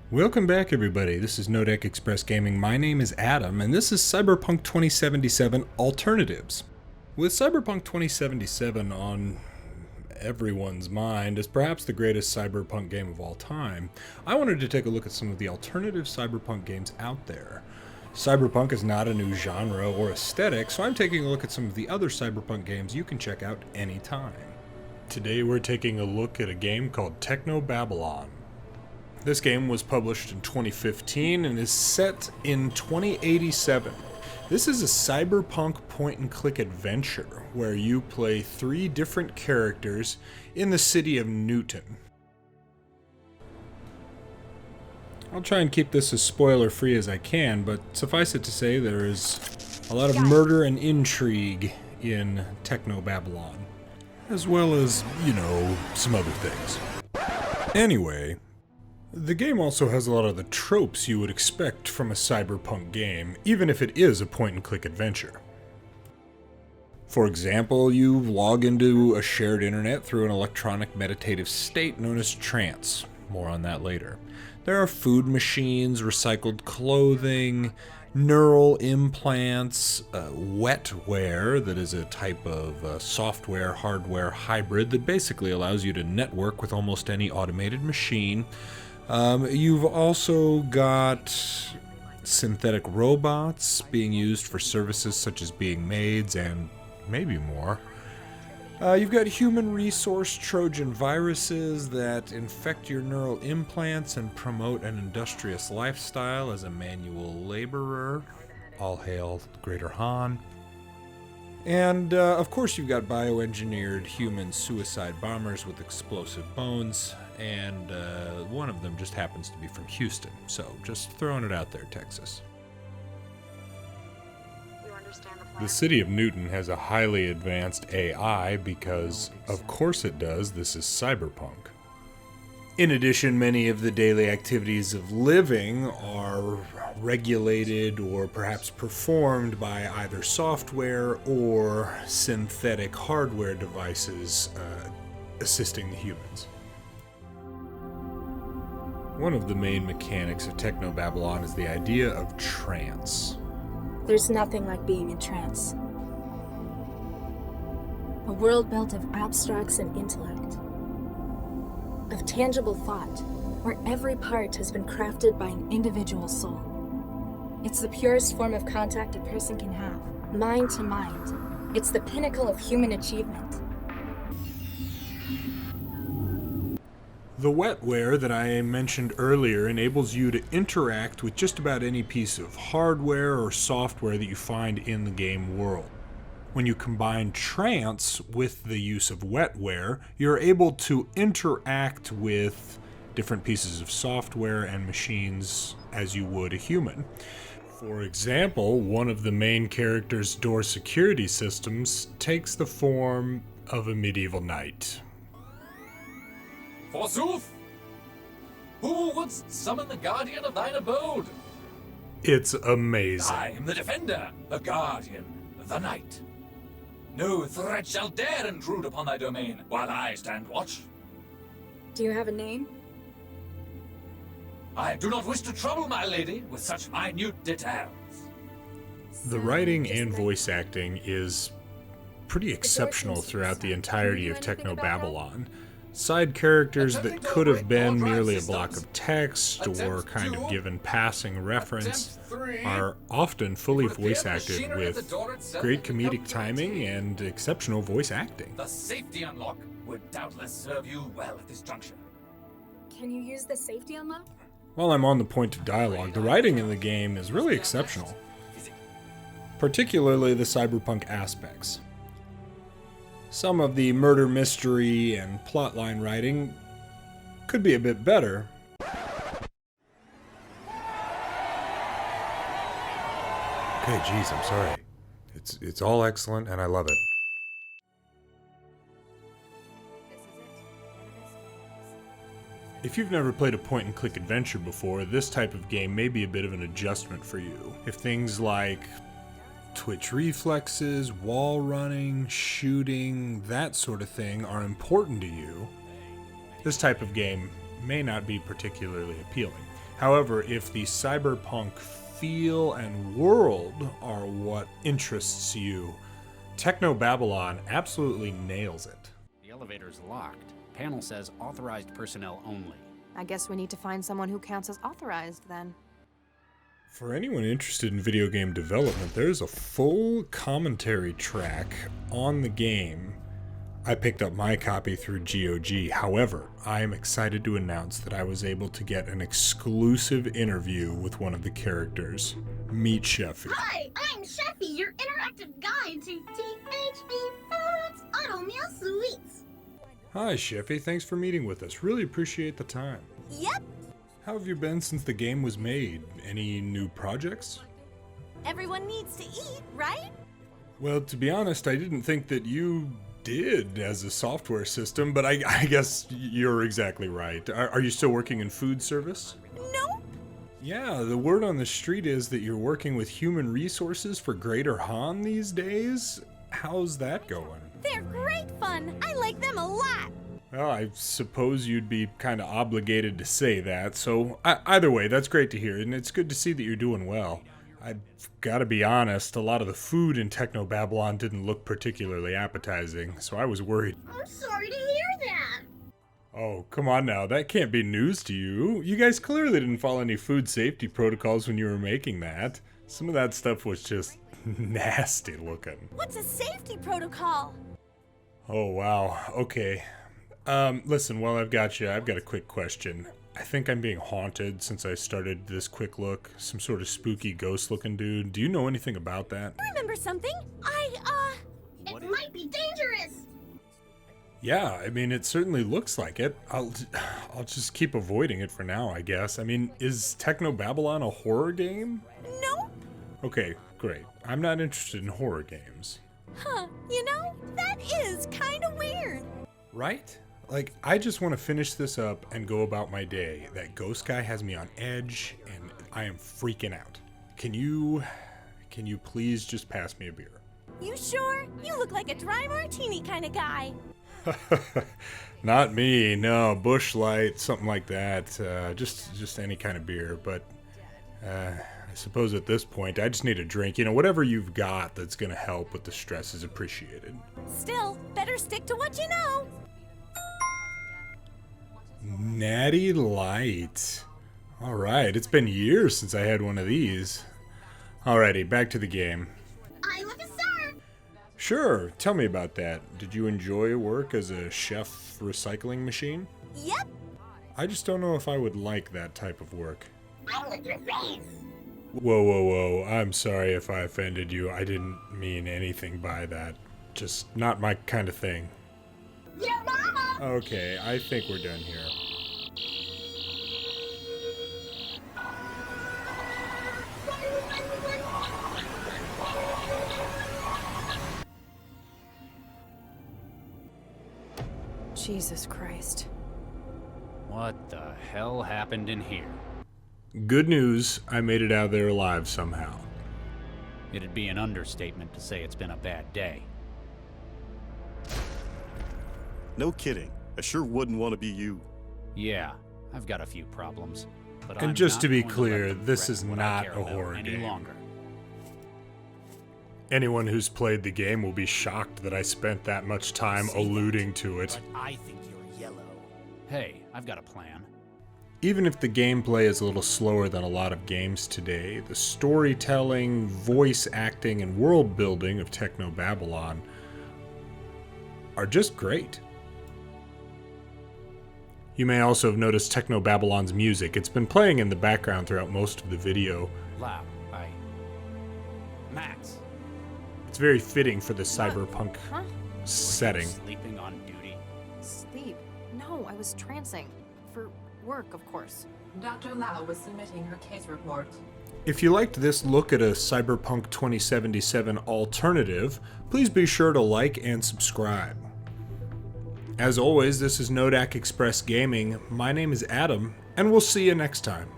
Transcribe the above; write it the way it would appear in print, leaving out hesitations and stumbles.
Welcome back, everybody. This is NoDak Express Gaming. My name is Adam, and this is Cyberpunk 2077 Alternatives. With Cyberpunk 2077 on everyone's mind as perhaps the greatest Cyberpunk game of all time, I wanted to take a look at some of the alternative Cyberpunk games out there. Cyberpunk is not a new genre or aesthetic, so I'm taking a look at some of the other Cyberpunk games you can check out anytime. Today we're taking a look at a game called Technobabylon. This game was published in 2015 and is set in 2087. This is a cyberpunk point-and-click adventure where you play 3 different characters in the city of Newton. I'll try and keep this as spoiler-free as I can, but suffice it to say there is a lot of murder and intrigue in Technobabylon, as well as, some other things. Anyway, the game also has a lot of the tropes you would expect from a cyberpunk game, even if it is a point-and-click adventure. For example, you log into a shared internet through an electronic meditative state known as Trance. More on that later. There are food machines, recycled clothing, neural implants, Wetware, that is a type of software-hardware hybrid that basically allows you to network with almost any automated machine. You've also got synthetic robots being used for services such as being maids and maybe more. You've got human resource Trojan viruses that infect your neural implants and promote an industrious lifestyle as a manual laborer. All hail Greater Han. And, of course, you've got bioengineered human suicide bombers with explosive bones, and one of them just happens to be from Houston, so just throwing it out there, Texas. The city of Newton has a highly advanced AI because, of course it does, this is cyberpunk. In addition, many of the daily activities of living are regulated or perhaps performed by either software or synthetic hardware devices assisting the humans. One of the main mechanics of Technobabylon is the idea of trance. There's nothing like being in trance. A world built of abstracts and intellect. Of tangible thought, where every part has been crafted by an individual soul. It's the purest form of contact a person can have, mind to mind. It's the pinnacle of human achievement. The Wetware that I mentioned earlier enables you to interact with just about any piece of hardware or software that you find in the game world. When you combine Trance with the use of Wetware, you're able to interact with different pieces of software and machines as you would a human. For example, one of the main character's door security systems takes the form of a medieval knight. Forsooth! Who wouldst summon the guardian of thine abode? It's amazing. I am the defender, the guardian, the knight. No threat shall dare intrude upon thy domain while I stand watch. Do you have a name? I do not wish to trouble my lady with such minute details. The writing and voice acting is pretty exceptional throughout the entirety of Technobabylon. Side characters that could have been merely a block of text or kind of given passing reference are often fully voice acted with great comedic timing and exceptional voice acting. The safety unlock would doubtless serve you well at this juncture. Can you use the safety unlock? While I'm on the point of dialogue, the writing in the game is really exceptional, particularly the cyberpunk aspects. Some of the murder mystery and plotline writing could be a bit better. Okay, geez, I'm sorry. It's all excellent and I love it. If you've never played a point-and-click adventure before, this type of game may be a bit of an adjustment for you. If things like twitch reflexes, wall running, shooting, that sort of thing are important to you, this type of game may not be particularly appealing. However, if the cyberpunk feel and world are what interests you, Technobabylon absolutely nails it. The elevator's locked. Panel says authorized personnel only. I guess we need to find someone who counts as authorized, then. For anyone interested in video game development, there's a full commentary track on the game. I picked up my copy through GOG. However, I am excited to announce that I was able to get an exclusive interview with one of the characters. Meet Sheffy. Hi, I'm Sheffy, your interactive guide to THB Foods Auto Meal Sweets. Hi Sheffy, thanks for meeting with us. Really appreciate the time. Yep. How have you been since the game was made? Any new projects? Everyone needs to eat, right? Well, to be honest, I didn't think that you did as a software system, but I guess you're exactly right. Are you still working in food service? Nope. Yeah, the word on the street is that you're working with human resources for Greater Han these days. How's that going? They're great fun. I like them a lot. Well, I suppose you'd be kind of obligated to say that, so either way, that's great to hear, and it's good to see that you're doing well. I've got to be honest, a lot of the food in Technobabylon didn't look particularly appetizing, so I was worried. I'm sorry to hear that. Oh, come on now, that can't be news to you. You guys clearly didn't follow any food safety protocols when you were making that. Some of that stuff was just nasty looking. What's a safety protocol? Oh, wow, okay. Listen, while I've got you, I've got a quick question. I think I'm being haunted since I started this quick look. Some sort of spooky ghost-looking dude. Do you know anything about that? I remember something. It might be dangerous. Yeah, I mean, it certainly looks like it. I'll just keep avoiding it for now, I guess. I mean, is Technobabylon a horror game? Nope. Okay, great. I'm not interested in horror games. Huh, that is kind of weird. Right? Like, I just want to finish this up and go about my day. That ghost guy has me on edge, and I am freaking out. Can you please just pass me a beer? You sure? You look like a dry martini kind of guy. Not me, no. Bush Light, something like that. Just any kind of beer. But I suppose at this point, I just need a drink. Whatever you've got that's going to help with the stress is appreciated. Still, better stick to what you know. Natty Light. Alright, it's been years since I had one of these. Alrighty, back to the game. I look a serve. Sure, tell me about that. Did you enjoy work as a chef recycling machine? Yep. I just don't know if I would like that type of work. I lick your face. Whoa. I'm sorry if I offended you. I didn't mean anything by that. Just not my kind of thing. Your mama. Okay, I think we're done here. Jesus Christ. What the hell happened in here? Good news, I made it out of there alive somehow. It'd be an understatement to say it's been a bad day. No kidding. I sure wouldn't want to be you. Yeah, I've got a few problems. But And I'm just not to be going clear, let them this threaten is what I not care a about horror any game. longer. Anyone who's played the game will be shocked that I spent that much time alluding to it. But I think you're yellow. Hey, I've got a plan. Even if the gameplay is a little slower than a lot of games today, the storytelling, voice acting, and world building of Technobabylon are just great. You may also have noticed Technobabylon's music. It's been playing in the background throughout most of the video. Loud. Max. It's very fitting for the cyberpunk Huh? setting. Sleeping on duty. Sleep? No, I was trancing. For work, of course. Dr. Lau was submitting her case report. If you liked this look at a Cyberpunk 2077 alternative, please be sure to like and subscribe. As always, this is NoDak Express Gaming. My name is Adam, and we'll see you next time.